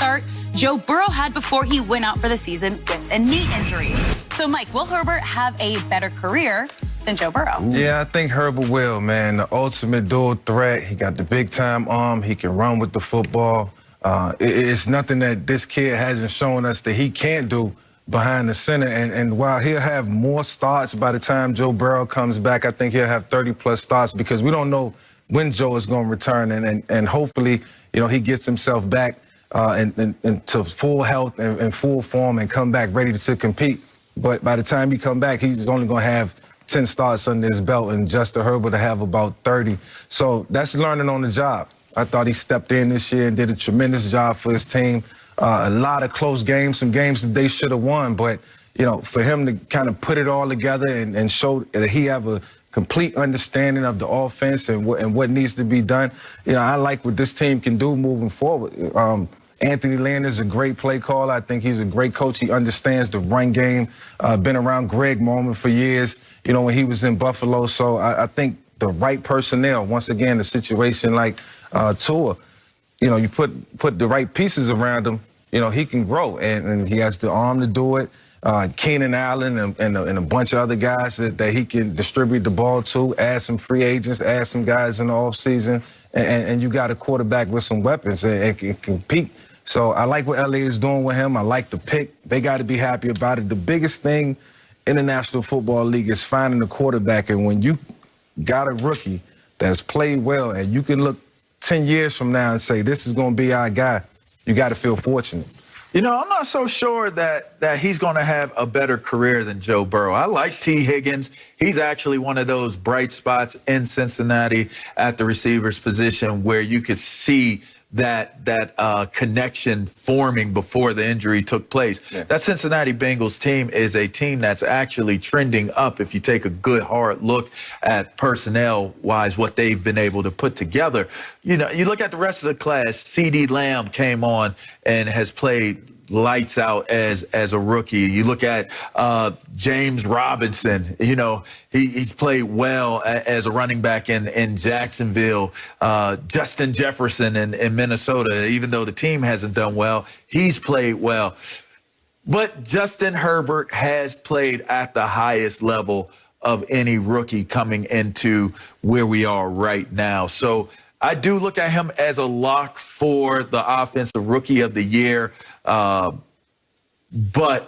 start Joe Burrow had before he went out for the season with a knee injury. So, Mike, will Herbert have a better career than Joe Burrow? Yeah, I think Herbert will, man. The ultimate dual threat. He got the big-time arm. He can run with the football. It's nothing that this kid hasn't shown us that he can't do behind the center. And while he'll have more starts by the time Joe Burrow comes back, I think he'll have 30-plus starts because we don't know when Joe is going to return. And hopefully, you know, he gets himself back into full health and full form and come back ready to compete. But by the time he come back, he's only going to have 10 starts under his belt, and Justin Herbert to have about 30. So that's learning on the job. I thought he stepped in this year and did a tremendous job for his team. A lot of close games, some games that they should have won. But, you know, for him to kind of put it all together and show that he have a complete understanding of the offense and what needs to be done, you know, I like what this team can do moving forward. Anthony Lynn is a great play caller. I think he's a great coach. He understands the run game. Been around Greg Morman for years, you know, when he was in Buffalo. So I think the right personnel, once again, a situation like Tua, you know, you put the right pieces around him, you know, he can grow. And he has the arm to do it. Keenan Allen and a bunch of other guys that he can distribute the ball to, add some free agents, add some guys in the offseason, and you got a quarterback with some weapons and can compete. So I like what LA is doing with him. I like the pick. They got to be happy about it. The biggest thing in the National Football League is finding a quarterback. And when you got a rookie that's played well and you can look 10 years from now and say, this is going to be our guy, you got to feel fortunate. You know, I'm not so sure that he's going to have a better career than Joe Burrow. I like T. Higgins. He's actually one of those bright spots in Cincinnati at the receiver's position where you could see that connection forming before the injury took place. Yeah. That Cincinnati Bengals team is a team that's actually trending up if you take a good hard look at personnel-wise what they've been able to put together. You know, you look at the rest of the class, C.D. Lamb came on and has played lights out as a rookie. You look at James Robinson, you know, he's played well as a running back in Jacksonville. Justin Jefferson in Minnesota, even though the team hasn't done well, he's played well. But Justin Herbert has played at the highest level of any rookie coming into where we are right now. So I do look at him as a lock for the Offensive Rookie of the Year. But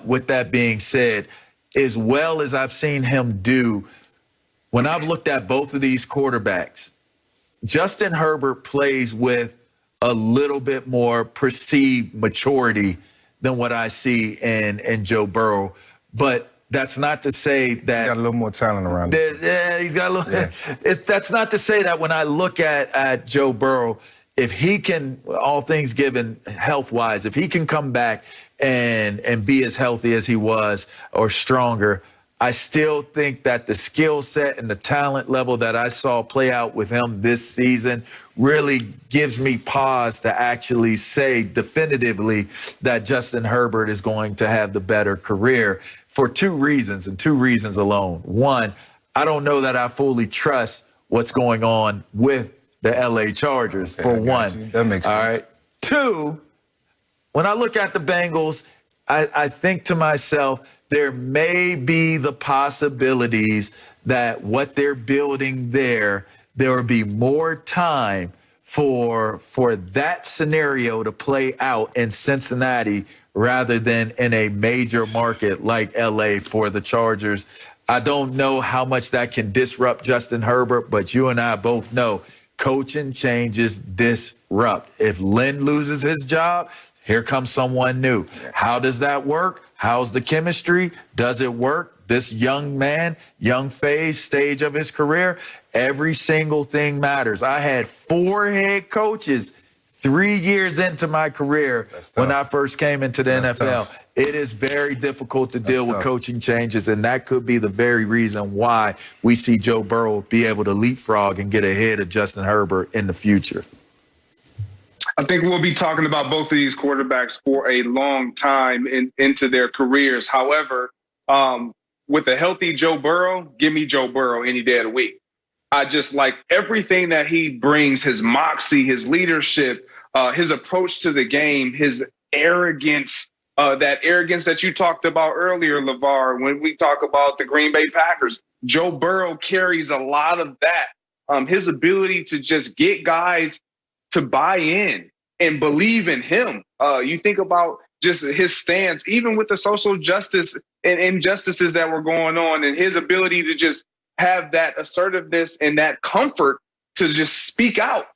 with that being said, as well as I've seen him do, when I've looked at both of these quarterbacks, Justin Herbert plays with a little bit more perceived maturity than what I see in Joe Burrow. But that's not to say that he's got a little more talent around him. Yeah, he's got a little. Yeah. That's not to say that when I look at Joe Burrow, if he can, all things given, health-wise, if he can come back and be as healthy as he was or stronger, I still think that the skill set and the talent level that I saw play out with him this season really gives me pause to actually say definitively that Justin Herbert is going to have the better career for two reasons, and two reasons alone. One, I don't know that I fully trust what's going on with the LA Chargers, for one. That makes sense. All right. Two, when I look at the Bengals, I think to myself, there may be the possibilities that what they're building there will be more time for that scenario to play out in Cincinnati rather than in a major market like LA for the Chargers. I don't know how much that can disrupt Justin Herbert, but you and I both know coaching changes disrupt. If Lynn loses his job, here comes someone new. How does that work? How's the chemistry? Does it work? This young man, young phase, stage of his career, every single thing matters. I had 4 head coaches 3 years into my career when I first came into the NFL. Tough. It is very difficult to deal with coaching changes, and that could be the very reason why we see Joe Burrow be able to leapfrog and get ahead of Justin Herbert in the future. I think we'll be talking about both of these quarterbacks for a long time into their careers. However, with a healthy Joe Burrow, give me Joe Burrow any day of the week. I just like everything that he brings, his moxie, his leadership, his approach to the game, his arrogance, that you talked about earlier, LeVar, when we talk about the Green Bay Packers. Joe Burrow carries a lot of that. His ability to just get guys to buy in and believe in him. You think about just his stance, even with the social justice and injustices that were going on, and his ability to just have that assertiveness and that comfort to just speak out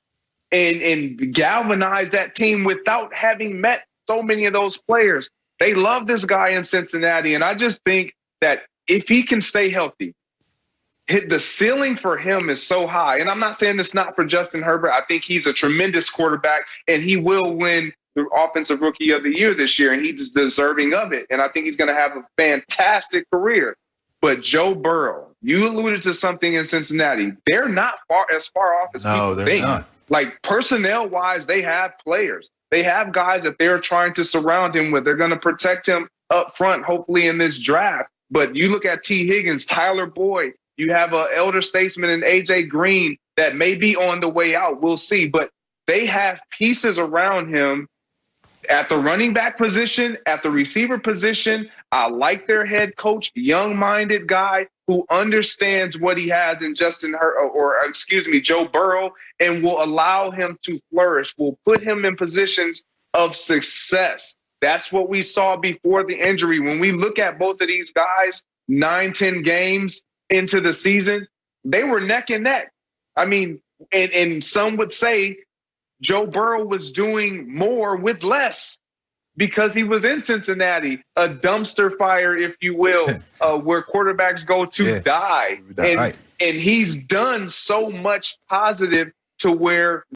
and galvanize that team without having met so many of those players. They love this guy in Cincinnati, and I just think that if he can stay healthy, the ceiling for him is so high. And I'm not saying this not for Justin Herbert. I think he's a tremendous quarterback, and he will win the Offensive Rookie of the Year this year, and he's deserving of it. And I think he's going to have a fantastic career. But Joe Burrow, you alluded to something in Cincinnati. They're not as far off as people think. Not. Like, personnel-wise, they have players. They have guys that they're trying to surround him with. They're going to protect him up front, hopefully, in this draft. But you look at T. Higgins, Tyler Boyd. You have an elder statesman in A.J. Green that may be on the way out. We'll see. But they have pieces around him at the running back position, at the receiver position. I like their head coach, young-minded guy who understands what he has in Joe Burrow, and will allow him to flourish, will put him in positions of success. That's what we saw before the injury. When we look at both of these guys, 9-10 games into the season, they were neck and neck. I mean, and some would say Joe Burrow was doing more with less because he was in Cincinnati, a dumpster fire, if you will, where quarterbacks go to die. And he's done so much positive to where